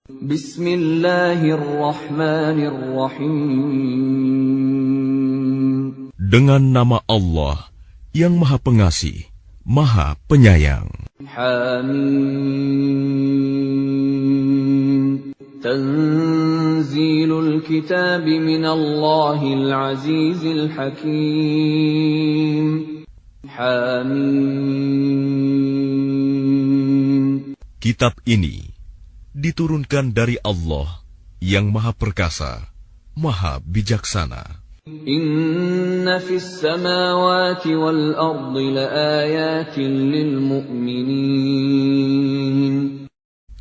Bismillahirrahmanirrahim. Dengan nama Allah yang Maha Pengasih, Maha Penyayang. Hamim. Tanzilul kitab minallahil azizil hakim. Hamim. Kitab ini diturunkan dari Allah yang Maha Perkasa, Maha Bijaksana. Inna fis samawati wal ardi laayatin lil mu'minin.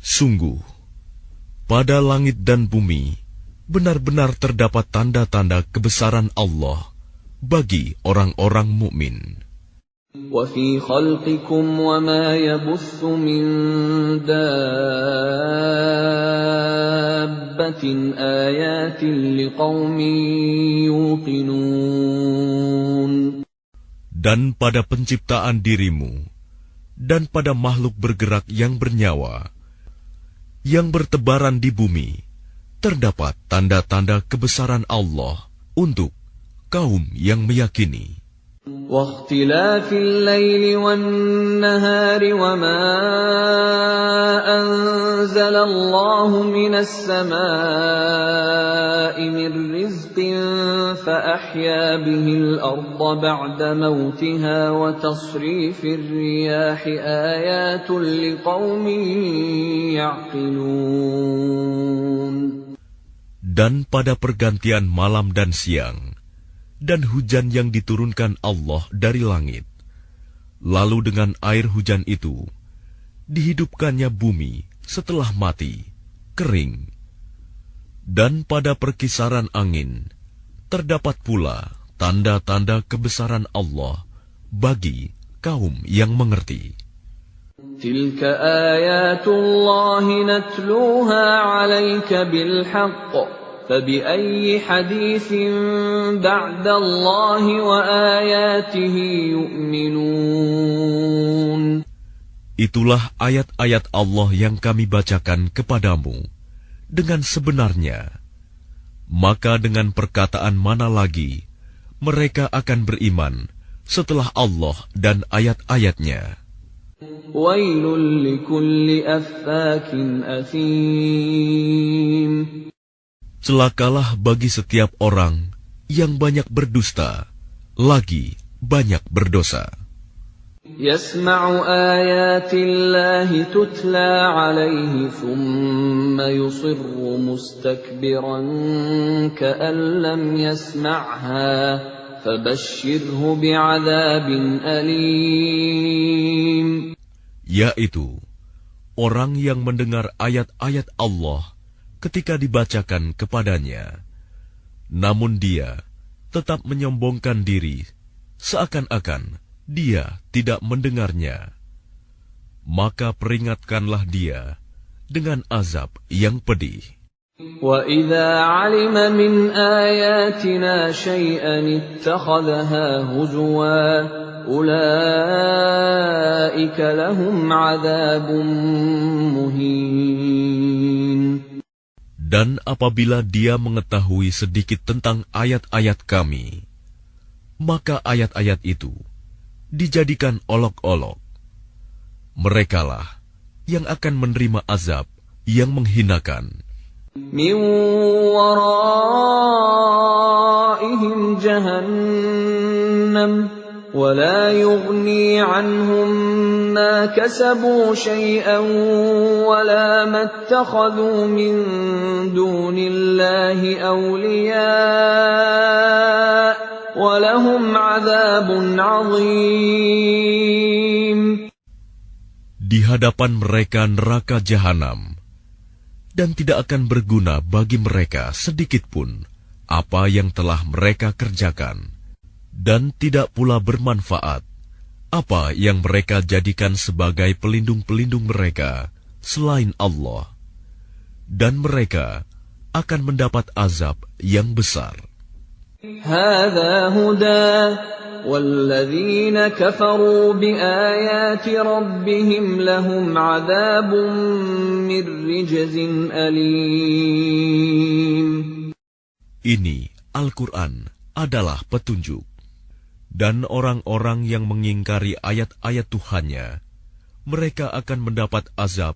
Sungguh, pada langit dan bumi benar-benar terdapat tanda-tanda kebesaran Allah bagi orang-orang mukmin. وَفِي خَلْقِكُمْ وَمَا يَبُثُّ مِنْ دَابَّةٍ آيَاتٍ لِقَوْمٍ يُوقِنُونَ. Dan pada penciptaan dirimu, dan pada makhluk bergerak yang bernyawa, yang bertebaran di bumi, terdapat tanda-tanda kebesaran Allah untuk kaum yang meyakini. واختلاف الليل والنهار وما أنزل الله من السماء من رزق فأحيا به الأرض بعد موتها وتصريف الرياح آيات لقوم يعقلون. Dan pada pergantian malam dan siang, dan hujan yang diturunkan Allah dari langit, lalu dengan air hujan itu dihidupkannya bumi setelah mati, kering. Dan pada perkisaran angin terdapat pula tanda-tanda kebesaran Allah bagi kaum yang mengerti. Tilka ayatullahi natluha 'alaika bilhaqq. فَبِأَيِّ حَدِيثٍ بَعْدَ اللَّهِ وَآيَاتِهِ يُؤْمِنُونَ. Itulah ayat-ayat Allah yang kami bacakan kepadamu dengan sebenarnya. Maka dengan perkataan mana lagi mereka akan beriman setelah Allah dan ayat-ayatnya. Wailul likulli affakin athim. Celakalah bagi setiap orang yang banyak berdusta, lagi banyak berdosa. Yasma'u ayatillahi tutla alaihi thumma yusirru mustakbiran ka'an lam yasma'ha fabashshirhu bi'adzabin alim. Yaitu orang yang mendengar ayat-ayat Allah ketika dibacakan kepadanya, namun dia tetap menyombongkan diri, seakan-akan dia tidak mendengarnya. Maka peringatkanlah dia dengan azab yang pedih. وَإِذَا عَلِمَ مِنْ آيَاتِنَا شَيْئًا اتَّخَذَهَا هُزُوًا أُولَئِكَ لَهُمْ عَذَابٌ مُهِينٌ. Dan apabila dia mengetahui sedikit tentang ayat-ayat kami, maka ayat-ayat itu dijadikan olok-olok. Merekalah yang akan menerima azab yang menghinakan. Min waraihim jahannam wa la yughni anhum ma kasabu shay'an wa la mattakhadhu min dunillahi awliya wa lahum 'adzabun 'adzim. Di hadapan mereka neraka jahanam, dan tidak akan berguna bagi mereka sedikitpun apa yang telah mereka kerjakan, dan tidak pula bermanfaat apa yang mereka jadikan sebagai pelindung-pelindung mereka selain Allah, dan mereka akan mendapat azab yang besar. Hadza huda وَالَّذِينَ كَفَرُوا بِآيَاتِ رَبِّهِمْ لَهُمْ عَذَابٌ مِّن رِّجْزٍ أَلِيمٌ. Ini Al-Quran adalah petunjuk. Dan orang-orang yang mengingkari ayat-ayat Tuhannya, mereka akan mendapat azab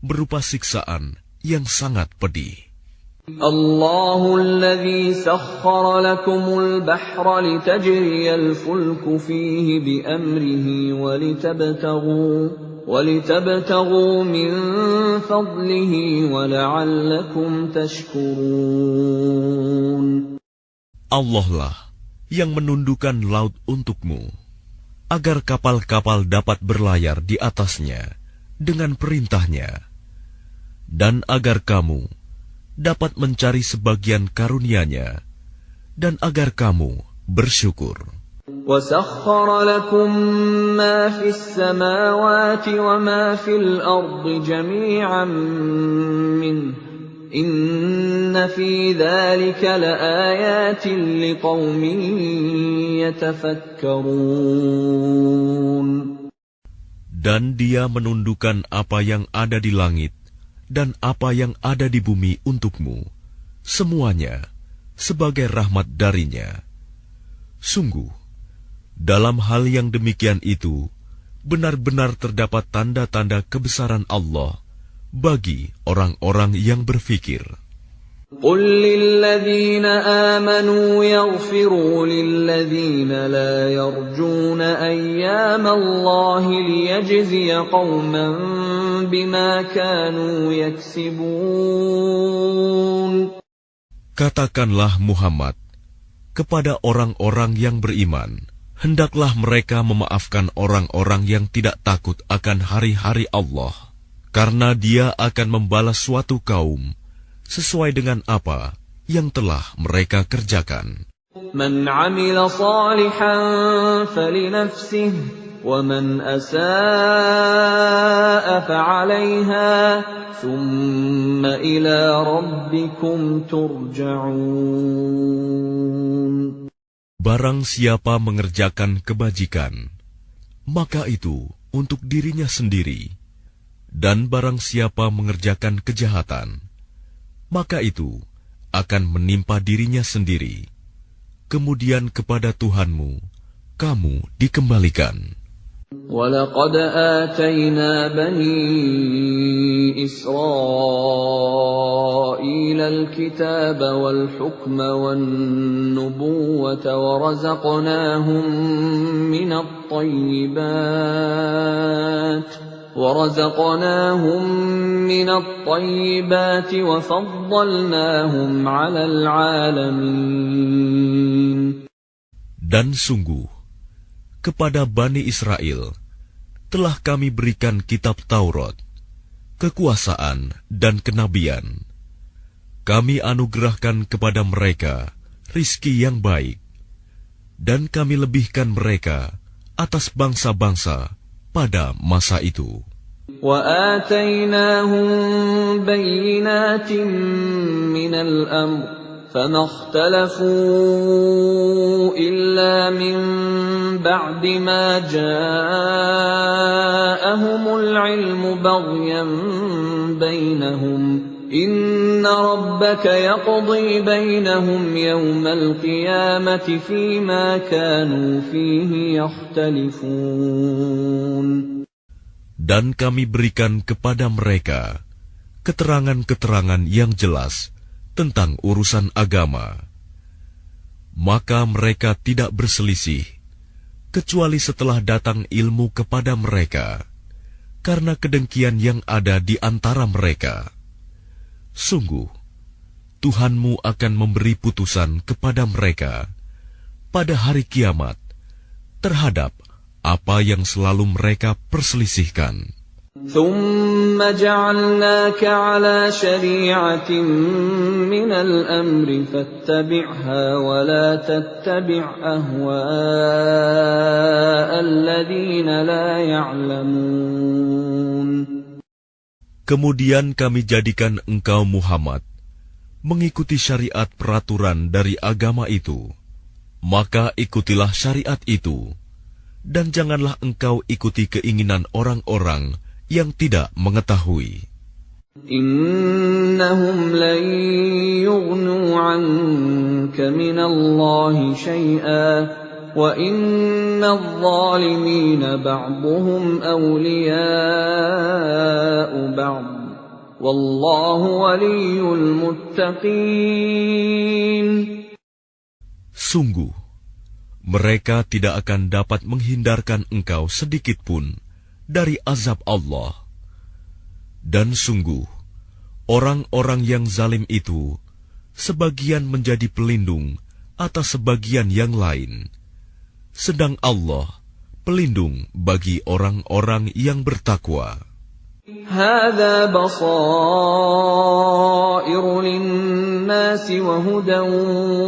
berupa siksaan yang sangat pedih. Allahu alladhi sakhkhara lakumul bahra litajriyal fulku fihi bi'amrihi walitabtaghu min fadlihi wala'allakum tashkurun. Allah lah yang menundukkan laut untukmu, agar kapal-kapal dapat berlayar di atasnya dengan perintahnya, dan agar kamu dapat mencari sebagian karunia-Nya, dan agar kamu bersyukur. وَسَخَّرَ لَكُم مَّا فِي السَّمَاوَاتِ وَمَا فِي الْأَرْضِ جَمِيعًا مِّنْهُ إِنَّ فِي ذَلِكَ لَآيَاتٍ لِقَوْمٍ يَتَفَكَّرُونَ. Dan Dia menundukkan apa yang ada di langit dan apa yang ada di bumi untukmu, semuanya sebagai rahmat darinya. Sungguh, dalam hal yang demikian itu, benar-benar terdapat tanda-tanda kebesaran Allah bagi orang-orang yang berfikir. قُل لِّلَّذِينَ آمَنُوا يَغْفِرُوا لِلَّذِينَ لَا يَرْجُونَ أَيَّامَ اللَّهِ لِيَجْزِيَ قَوْمًا بِمَا كَانُوا يَكْسِبُونَ. Katakanlah Muhammad kepada orang-orang yang beriman, hendaklah mereka memaafkan orang-orang yang tidak takut akan hari-hari Allah, karena Dia akan membalas suatu kaum sesuai dengan apa yang telah mereka kerjakan. Man 'amila shalihan falinafsihi wa man asaa'a fa'alayha thumma ila rabbikum turja'un. Barang siapa mengerjakan kebajikan, maka itu untuk dirinya sendiri, dan barang siapa mengerjakan kejahatan, maka itu akan menimpa dirinya sendiri. Kemudian kepada Tuhanmu kamu dikembalikan. وَلَقَدْ آتَيْنَا بَنِي إِسْرَائِيلَ الْكِتَابَ وَالْحُكْمَ وَالنُّبُوَّةَ وَرَزَقْنَاهُم مِّنَ الطَّيِّبَاتِ وَفَضَّلْنَاهُمْ عَلَى الْعَالَمِينَ. Dan sungguh, kepada Bani Israel telah kami berikan kitab Taurat, kekuasaan dan kenabian. Kami anugerahkan kepada mereka rizki yang baik, dan kami lebihkan mereka atas bangsa-bangsa pada masa itu. وَآتَيْنَاهُمْ بَيِّنَاتٍ مِّنَ الْأَمْرِ فَمَا اخْتَلَفُوا إِلَّا مِن بَعْدِ مَا جَاءَهُمُ الْعِلْمُ بَغْيًا بَيْنَهُمْ إِنَّ رَبَّكَ يَقْضِي بَيْنَهُمْ يَوْمَ الْقِيَامَةِ فِيمَا كَانُوا فِيهِ يَخْتَلِفُونَ. Dan kami berikan kepada mereka keterangan-keterangan yang jelas tentang urusan agama. Maka mereka tidak berselisih, kecuali setelah datang ilmu kepada mereka, karena kedengkian yang ada di antara mereka. Sungguh, Tuhanmu akan memberi putusan kepada mereka pada hari kiamat terhadap apa yang selalu mereka perselisihkan. ثُمَّ جَعَلْنَاكَ عَلَى شَرِيعَةٍ مِّنَ الْأَمْرِ فَاتَّبِعْهَا وَلَا تَتَّبِعْ أَهْوَاءَ الَّذِينَ لَا يَعْلَمُونَ. Kemudian kami jadikan engkau Muhammad mengikuti syariat peraturan dari agama itu, Maka ikutilah syariat itu, dan janganlah engkau ikuti keinginan orang-orang yang tidak mengetahui. Innahum lan yughnu 'anka minallahi syai'an wa innadh dhalimina ba'dhuhum awliya'u ba'd wallahu waliyyul muttaqin. Sungguh, mereka tidak akan dapat menghindarkan engkau sedikit pun dari azab Allah. Dan sungguh, orang-orang yang zalim itu sebagian menjadi pelindung atas sebagian yang lain, sedang Allah pelindung bagi orang-orang yang bertakwa. هذا بصائر للناس وهدى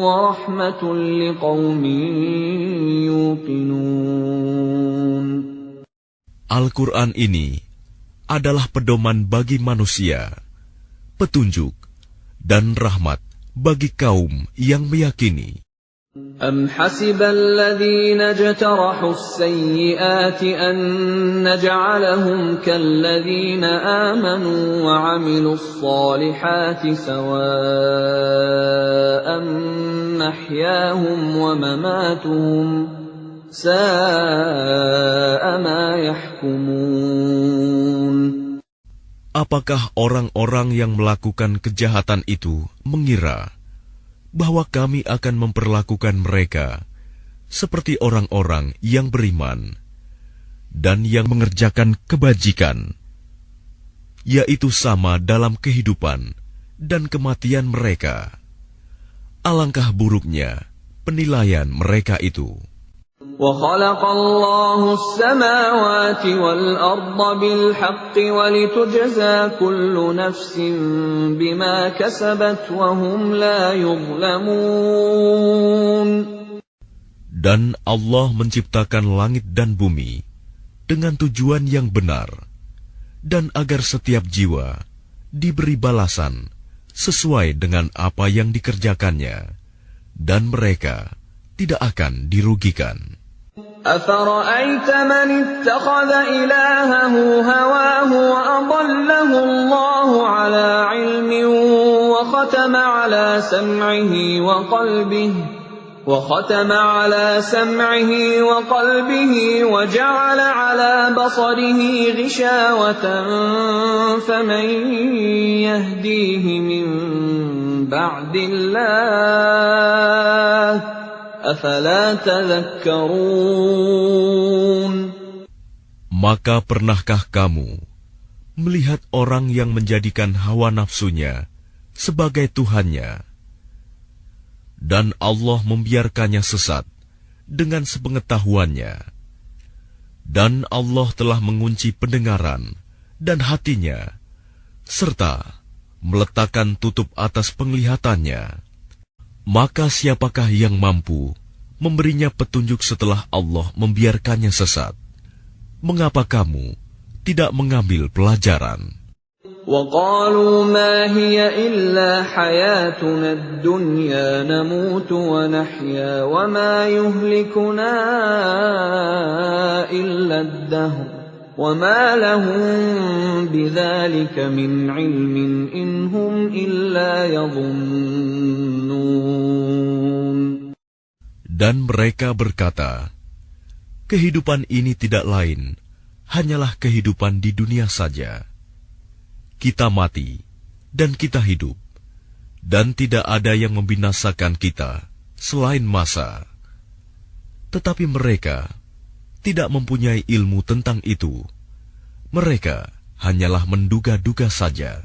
ورحمة لقوم يوقنون. Al-Quran ini adalah pedoman bagi manusia, petunjuk dan rahmat bagi kaum yang meyakini. أم حسب الذين اجترحوا السيئات أن نجعلهم كالذين آمنوا وعملوا الصالحات سواء محياهم ومماتهم ساء ما يحكمون. Apakah orang-orang yang melakukan kejahatan itu mengira bahwa kami akan memperlakukan mereka seperti orang-orang yang beriman dan yang mengerjakan kebajikan, yaitu sama dalam kehidupan dan kematian mereka? Alangkah buruknya penilaian mereka itu. وَخَلَقَ اللَّهُ السَّمَاوَاتِ وَالْأَرْضَ بِالْحَقِّ وَلِتُجْزَى كُلُّ نَفْسٍ بِمَا كَسَبَتْ وَهُمْ لَا يُظْلَمُونَ. Dan Allah menciptakan langit dan bumi dengan tujuan yang benar, dan agar setiap jiwa diberi balasan sesuai dengan apa yang dikerjakannya, dan mereka tidak akan dirugikan. أَفَرَأَيْتَ مَنِ اتَّخَذَ إِلَٰهَهُ هَوَاهُ وَأَضَلَّهُ اللَّهُ عَلَىٰ عِلْمٍ وختم على سمعه وقلبه وجعل على بصره غشاوة فمن يهديه من بعد الله أفلا تذكرون. Maka pernahkah kamu melihat orang yang menjadikan hawa nafsunya sebagai Tuhannya, dan Allah membiarkannya sesat dengan sepengetahuannya, dan Allah telah mengunci pendengaran dan hatinya, serta meletakkan tutup atas penglihatannya? Maka siapakah yang mampu memberinya petunjuk setelah Allah membiarkannya sesat? Mengapa kamu tidak mengambil pelajaran? وَقَالُوا مَا هِيَ إِلَّا حَيَاتُنَا الدُّنْيَا نَمُوتُ وَنَحْيَا وَمَا يُهْلِكُنَا إِلَّا الدَّهْرُ وَمَا لَهُم بِذَلِكَ مِنْ عِلْمٍ إِنْ هُمْ إِلَّا يَظُنُّونَ. Dan mereka berkata, kehidupan ini tidak lain, hanyalah kehidupan di dunia saja. Kita mati, dan kita hidup, dan tidak ada yang membinasakan kita selain masa. Tetapi mereka tidak mempunyai ilmu tentang itu. Mereka hanyalah menduga-duga saja.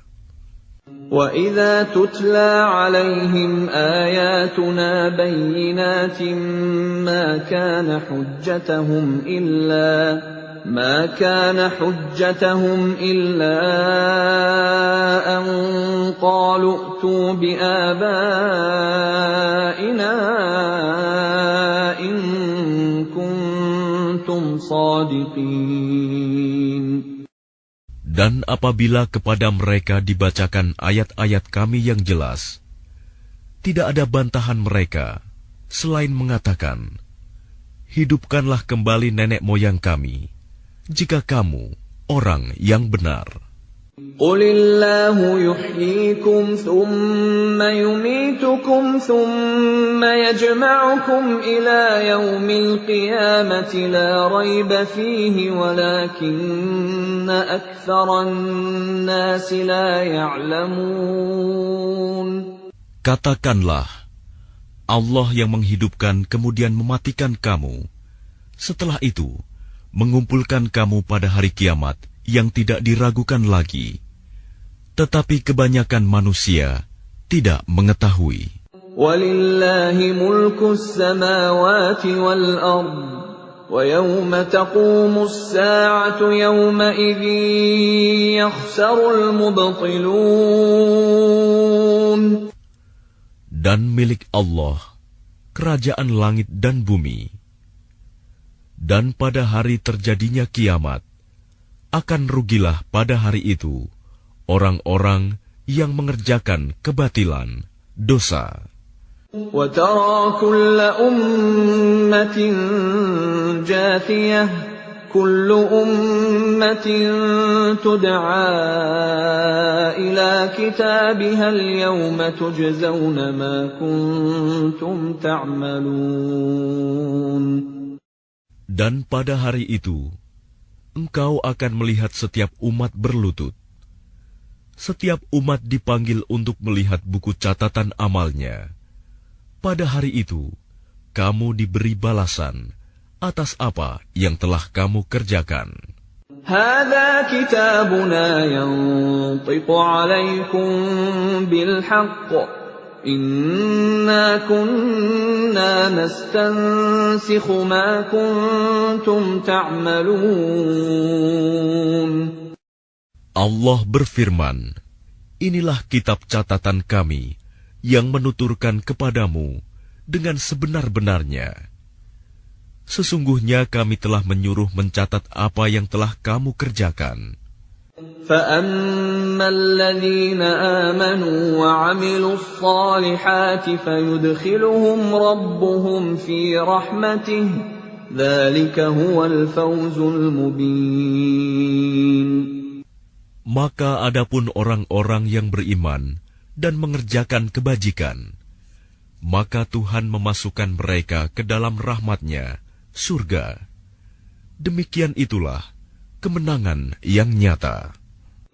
وَإِذَا تُتْلَى عَلَيْهِمْ آيَاتُنَا بَيِّنَاتٍ مَا كَانَ حُجَّتَهُمْ إِلَّا أَنْ قَالُوا ائْتُوا بِآبَائِنَا إِن كُنتُمْ صَادِقِينَ. Dan apabila kepada mereka dibacakan ayat-ayat kami yang jelas, tidak ada bantahan mereka, selain mengatakan, hidupkanlah kembali nenek moyang kami, jika kamu orang yang benar. Qulillahu yuhyikum thumma yumitukum thumma yajma'ukum ila yaumil qiyamati la rayba fihi walakinna aktsaran nasi la ya'lamun. Katakanlah, Allah yang menghidupkan kemudian mematikan kamu, setelah itu mengumpulkan kamu pada hari kiamat yang tidak diragukan lagi. Tetapi kebanyakan manusia tidak mengetahui. Walillahi mulkus samawati wal ard, wa yawma taqumus sa'atu yawma idzin yakhsarul mubtilun. Dan milik Allah kerajaan langit dan bumi. Dan pada hari terjadinya kiamat, akan rugilah pada hari itu orang-orang yang mengerjakan kebatilan, dosa. وَتَرَى كُلَّ أُمَّةٍ جَاثِيَةً كُلُّ أُمَّةٍ تُدْعَى إِلَى كِتَابِهَا الْيَوْمَ تُجْزَوْنَ مَا كُنتُمْ تَعْمَلُونَ. Dan pada hari itu, engkau akan melihat setiap umat berlutut. Setiap umat dipanggil untuk melihat buku catatan amalnya. Pada hari itu, kamu diberi balasan atas apa yang telah kamu kerjakan. هذا كتابنا ينطق عليكم بالحق إنا كنا نستنسخ ما كنتم تعملون. Allah berfirman, inilah kitab catatan kami yang menuturkan kepadamu dengan sebenar-benarnya. Sesungguhnya kami telah menyuruh mencatat apa yang telah kamu kerjakan. فَأَمَّا الَّذِينَ آمَنُوا وَعَمِلُوا الصَّالِحَاتِ فَيُدْخِلُهُمْ رَبُّهُمْ فِي رَحْمَتِهِ ذَلِكَ هُوَ الْفَوْزُ الْمُبِينُ. Maka adapun orang-orang yang beriman dan mengerjakan kebajikan, maka Tuhan memasukkan mereka ke dalam rahmat-Nya, surga. Demikian itulah kemenangan yang nyata.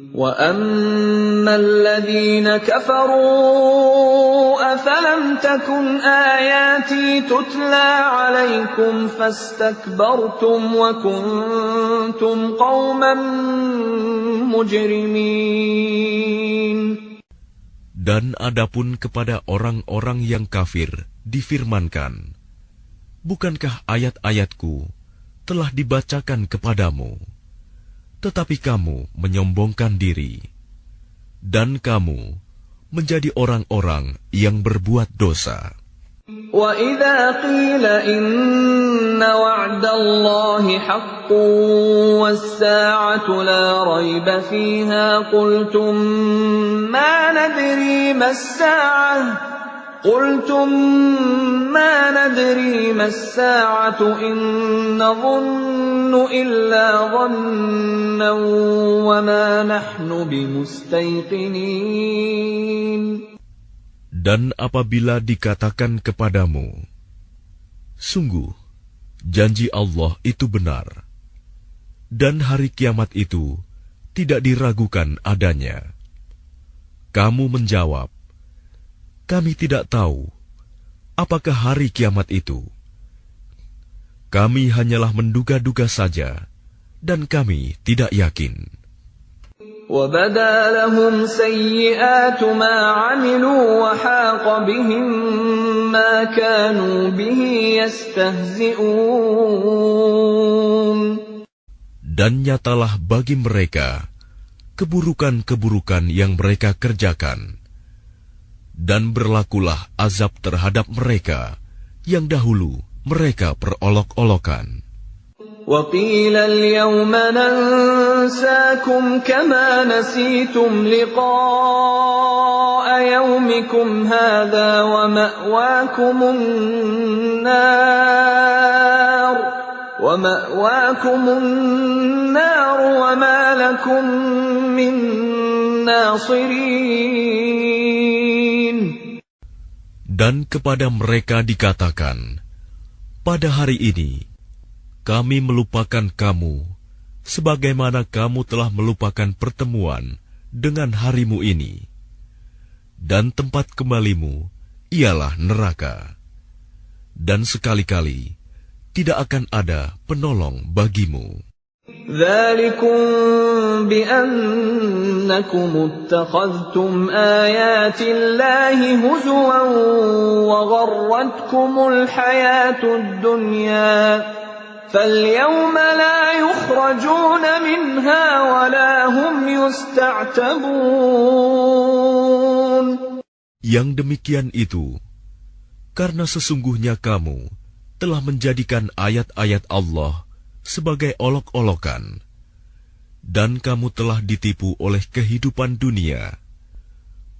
وَأَمَّا الَّذِينَ كَفَرُوا أَفَلَمْ تَكُنْ آيَاتِي تُتْلَى عَلَيْكُمْ فَاسْتَكْبَرْتُمْ وَكُنْتُمْ قَوْمًا مُجْرِمِينَ. Dan adapun kepada orang-orang yang kafir difirmankan, bukankah ayat-ayatku telah dibacakan kepadamu, tetapi kamu menyombongkan diri, dan kamu menjadi orang-orang yang berbuat dosa. وَإِذَا قِيلَ إِنَّ وَعْدَ اللَّهِ حَقٌّ وَالسَّاعَةُ لَا رَيْبَ فِيهَا قُلْتُمْ مَا نَدْرِي مَا السَّاعَةُ إِن نَّظُنُّ إِلَّا ظَنًّا وَمَا نَحْنُ بِمُسْتَيْقِنِينَ. Dan apabila dikatakan kepadamu, sungguh, janji Allah itu benar, dan hari kiamat itu tidak diragukan adanya. Kamu menjawab, kami tidak tahu apakah hari kiamat itu. Kami hanyalah menduga-duga saja, dan kami tidak yakin. وَبَدَا لَهُمْ سَيِّئَاتُ مَا عَمِلُوا وَحَاقَ بِهِم مَّا كَانُوا بِهِ يَسْتَهْزِئُونَ. Dan nyatalah bagi mereka keburukan-keburukan yang mereka kerjakan, dan berlakulah azab terhadap mereka yang dahulu mereka perolok-olokan. وَقِيلَ الْيَوْمَ نَنسَاكُمْ كَمَا نَسِيتُمْ لِقَاءَ يومكم هذا ومأواكم النار وما لكم من ناصرين. Dan kepada mereka dikatakan, pada hari ini kami melupakan kamu sebagaimana kamu telah melupakan pertemuan dengan harimu ini, dan tempat kembalimu ialah neraka, dan sekali-kali tidak akan ada penolong bagimu. ذلكم بأنكم اتخذتم آيات الله هزوا وغرتكم الحياة الدنيا فاليوم لا يخرجون منها ولا هم يستعتبون. Yang demikian itu karena sesungguhnya kamu telah menjadikan ayat-ayat Allah sebagai olok-olokan, dan kamu telah ditipu oleh kehidupan dunia.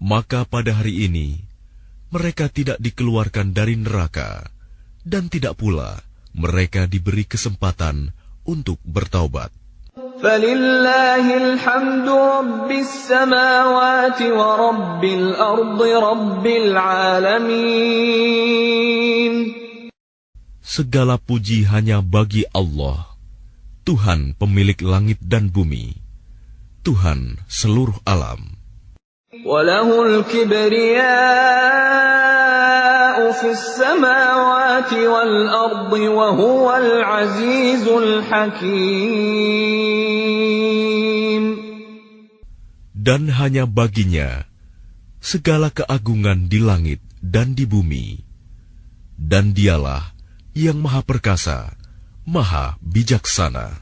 Maka pada hari ini mereka tidak dikeluarkan dari neraka, dan tidak pula mereka diberi kesempatan untuk bertaubat. فَلِلَّهِ الْحَمْدُ رَبِّ السَّمَاوَاتِ وَرَبِّ الْأَرْضِ رَبِّ الْعَالَمِينَ. Segala puji hanya bagi Allah, Tuhan pemilik langit dan bumi, Tuhan seluruh alam. وَلَهُ الْكِبْرِيَاءُ فِي السَّمَاوَاتِ وَالْأَرْضِ وَهُوَ الْعَزِيزُ الْحَكِيمُ. Dan hanya baginya segala keagungan di langit dan di bumi, dan dialah yang maha perkasa, maha bijaksana.